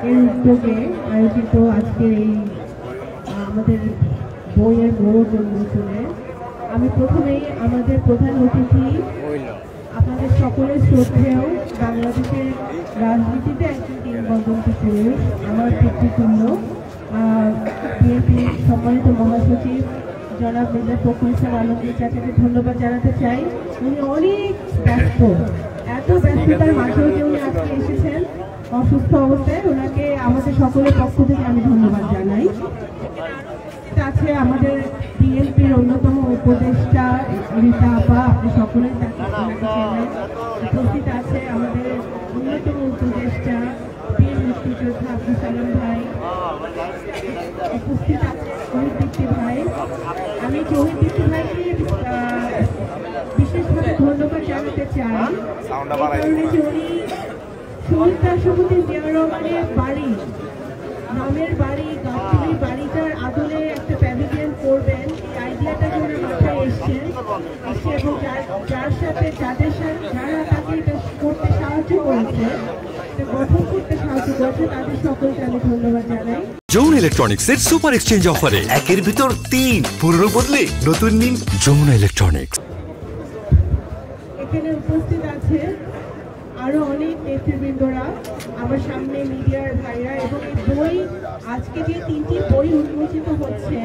এর উদ্যোগে আয়োজিত আজকের এই আমাদের বইয়ের মোড়ক উন্মোচনে আমি প্রথমেই আমাদের প্রধান অতিথি আপনাদের সকলের শ্রদ্ধেয় বাংলাদেশের রাজনীতিতে একজন কিংবদন্তি পুরুষ আমার পিতৃতুল্য বিএনপি সম্মানিত মহাসচিব জনাব মির্জা ফখরুল ইসলাম আলমগীর চাচাকে ধন্যবাদ জানাতে চাই। উনি অনেক ব্যস্ত, এত ব্যস্ততার মাঝেও যে উনি আজকে এসেছেন অসুস্থ অবস্থায়, ওনাকে আমাদের সকলের পক্ষ থেকে আমি ধন্যবাদ জানাই। আছে আমাদের বিএনপির অন্যতম উপদেষ্টা রীতা আপা, আপনি সকলেই তাকে চেনেন। উপস্থিত আছে আমাদের অন্যতম উপদেষ্টা বীর মুক্তিযোদ্ধা আব্দুল সালাম ভাই, উপস্থিত আছে শহীদ দীপ্তি ভাই। আমি শহীদ দীপ্তি ভাইকে বিশেষভাবে ধন্যবাদ জানাতে চাই, কারণে যে উনি শহীদ রাষ্ট্রপতি জিয়া রহমানের বাড়ি, নামের বাড়ি, গাছতলি বাড়িটার আদলে একটা প্যাভিলিয়ন করবেন, এই আইডিয়াটা যে মাথায় এসছেন এবং যার সাথে যারা তাকে এটা করতে সাহায্য করেছে, গঠন করতে সাহায্য করেছে, তাদের সকলকে আমি ধন্যবাদ জানাই। যমুনা ইলেকট্রনিক্সের সুপার এক্সচেঞ্জ অফারে একের ভিতর 3 পুরনো বদলে নতুন নিন যমুনা ইলেকট্রনিক্স। এখানে উপস্থিত আছে আরো অনেক নেতৃবৃন্দরা, আমার সামনে মিডিয়ার ভাইরা, এবং এই বই আজকে যে 3টি বই উন্মোচিত হচ্ছে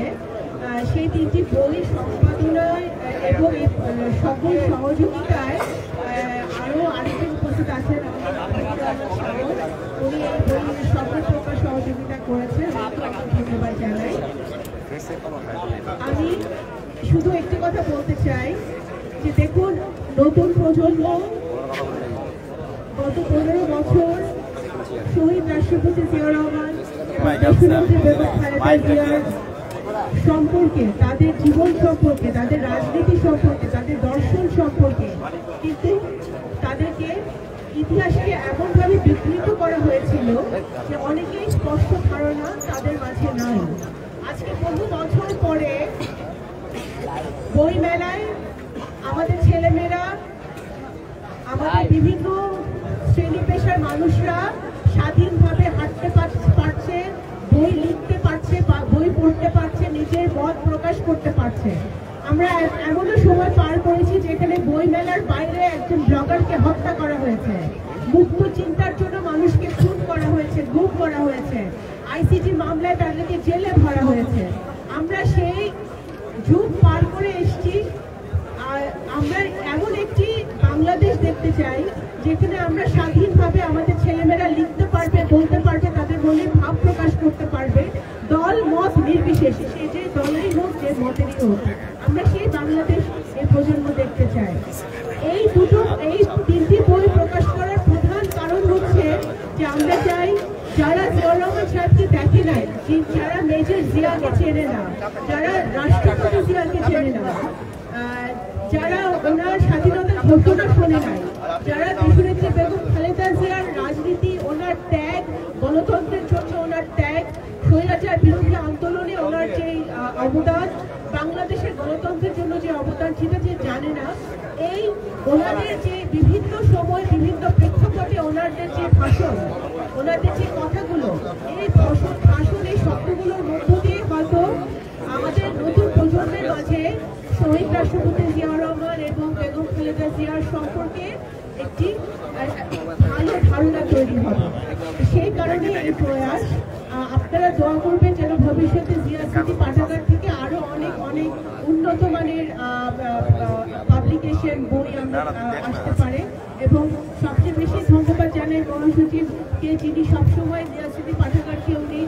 সেই 3টি বই সম্পাদনায় এবং সকল সহযোগিতায় আরো আরেকজন উপস্থিত আছেন উনি এই বইয়ের সকল প্রকার সহযোগিতা করেছেন, ধন্যবাদ জানাই। আমি শুধু একটি কথা বলতে চাই যে দেখুন, নতুন প্রজন্ম গত 15 বছর শহীদ রাষ্ট্রপতি জিয়া রহমান দেশনেত্রী বেগম খালেদা জিয়ার সম্পর্কে, তাদের জীবন সম্পর্কে, তাদের রাজনীতি সম্পর্কে, তাদের দর্শন সম্পর্কে কিন্তু তাদেরকে ইতিহাসকে এমনভাবে বিকৃত করা হয়েছিল যে অনেকেই স্পষ্ট ধারণা তাদের মাঝে নাই। আজকে বহু বছর পরে বই মেলায় আমাদের ছেলেমেয়েরা, আমাদের বিভিন্ন শ্রেণী পেশার মানুষরা স্বাধীনভাবে হাঁটতে পারছে, বই লিখতে পারছে, বই পড়তে পারছে, নিজের মত প্রকাশ করতে পারছে। আমরা এমনও সময় পার করেছি যেখানে বই মেলার বাইরে একজন ব্লগারকে হত্যা করা হয়েছে, মুক্ত চিন্তার জন্য মানুষকে খুন করা হয়েছে, গুম করা হয়েছে, আইসিটি মামলায় তাদেরকে জেলে ভরা হয়েছে। আমরা সেই যুগ পার করে এসেছি। আমরা এমন একটি বাংলাদেশ দেখতে চাই যেখানে আমরা স্বাধীনভাবে আমাদের ছেলেমেয়েরা লিখতে পারবে, বলতে পারবে, তাদের মনে ভাব প্রকাশ করতে পারবে, দল মত নির্বিশেষে, সে যে দলেরই হোক, যে মতেরই হোক। আমরা সেই বাংলাদেশ এই প্রজন্ম দেখতে চাই। এই 3টি বই প্রকাশ করার প্রধান কারণ হচ্ছে যে আমরা চাই যারা জিয়াউর রহমান সাহেবকে দেখে নাই, যারা মেজর জিয়াকে চেনে না, যারা রাষ্ট্রপতি জিয়াকে চেনে না, যারা ওনার স্বাধীনতার ঘোষণা শোনে নাই, যারা দেশনেত্রী বেগম খালেদা জিয়ার রাজনীতি, ওনার ত্যাগ, গণতন্ত্রের জন্য ওনার ত্যাগ, স্বৈরাচার বিরোধী আন্দোলনে ওনার যে অবদান, বাংলাদেশের গণতন্ত্রের জন্য যে অবদান, সেটা যে জানে না, এই ওনাদের যে বিভিন্ন সময় বিভিন্ন প্রেক্ষাপটে ওনাদের যে ভাষণ, ওনাদের যে কথাগুলো, এই ভাষণ, এই শব্দগুলোর মধ্য দিয়ে হয়তো আমাদের নতুন প্রজন্মের মাঝে শহীদ রাষ্ট্রপতি জিয়াউর রহমান এবং বেগম খালেদা জিয়ার সম্পর্কে একটি ভালো ধারণা তৈরি হবে। সেই কারণে এই প্রয়াস। আপনারা দোয়া করবেন যেন ভবিষ্যতে জিয়া স্মৃতি পাঠাগার থেকে আরো অনেক অনেক উন্নত মানের পাবলিকেশন, বই আমরা আসতে পারে। এবং সবচেয়ে বেশি ধন্যবাদ জানাই মহাসচিবকে, যিনি সবসময় জিয়া স্মৃতি পাঠাগারকে উনি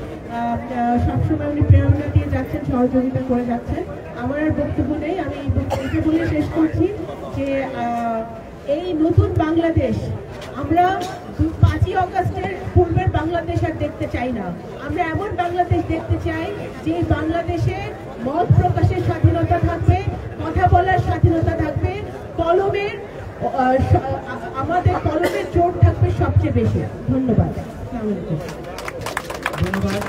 সবসময় উনি প্রেরণা দিয়ে যাচ্ছেন, সহযোগিতা করে যাচ্ছেন। আমার আর বক্তব্য নেই, আমি বক্তব্য বলে শেষ করছি যে এই নতুন বাংলাদেশ আমরা 5ই অগস্টের পূর্বের বাংলাদেশ আর দেখতে চাই না। আমরা এমন বাংলাদেশ দেখতে চাই যে বাংলাদেশে মত প্রকাশের স্বাধীনতা থাকবে, কথা বলার স্বাধীনতা থাকবে, আমাদের কলমের জোর থাকবে সবচেয়ে বেশি। ধন্যবাদ। ধন্যবাদ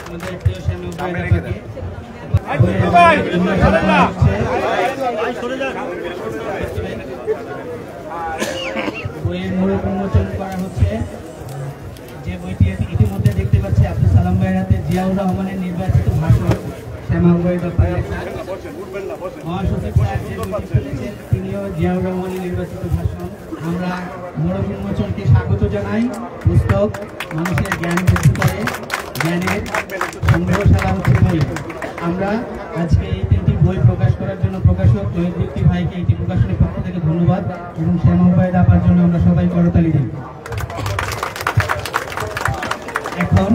আমাদের প্রিয় শ্যামী বইয়ের মোড়ক উন্মোচন করা হচ্ছে। যে বইটি ইতিমধ্যে দেখতে পাচ্ছি আব্দুল সালাম ভাইয়ের হাতে জিয়াউর রহমানের নির্বাচিত ভাষণ, শ্যামা উভয় দপ্তরের মহাসচিব স্যার যে বইটি ফেলেছেন, তিনিও জিয়াউর রহমানের নির্বাচিত ভাষণ। আমরা মোড়ক উন্মোচনকে স্বাগত জানাই। পুস্তক মানুষের জ্ঞান বৃদ্ধি করে, জ্ঞানের সংগ্রহশালা হচ্ছে বই। আমরা আজকে এই 3টি বই প্রকাশ করার জন্য প্রকাশক তৈরি ব্যক্তি ভাইকে এটি প্রকাশনের পক্ষ থেকে ধন্যবাদ এবং শ্যামা উভয় দাপার জন্য আমরা সবাই করতালি দিই। এখন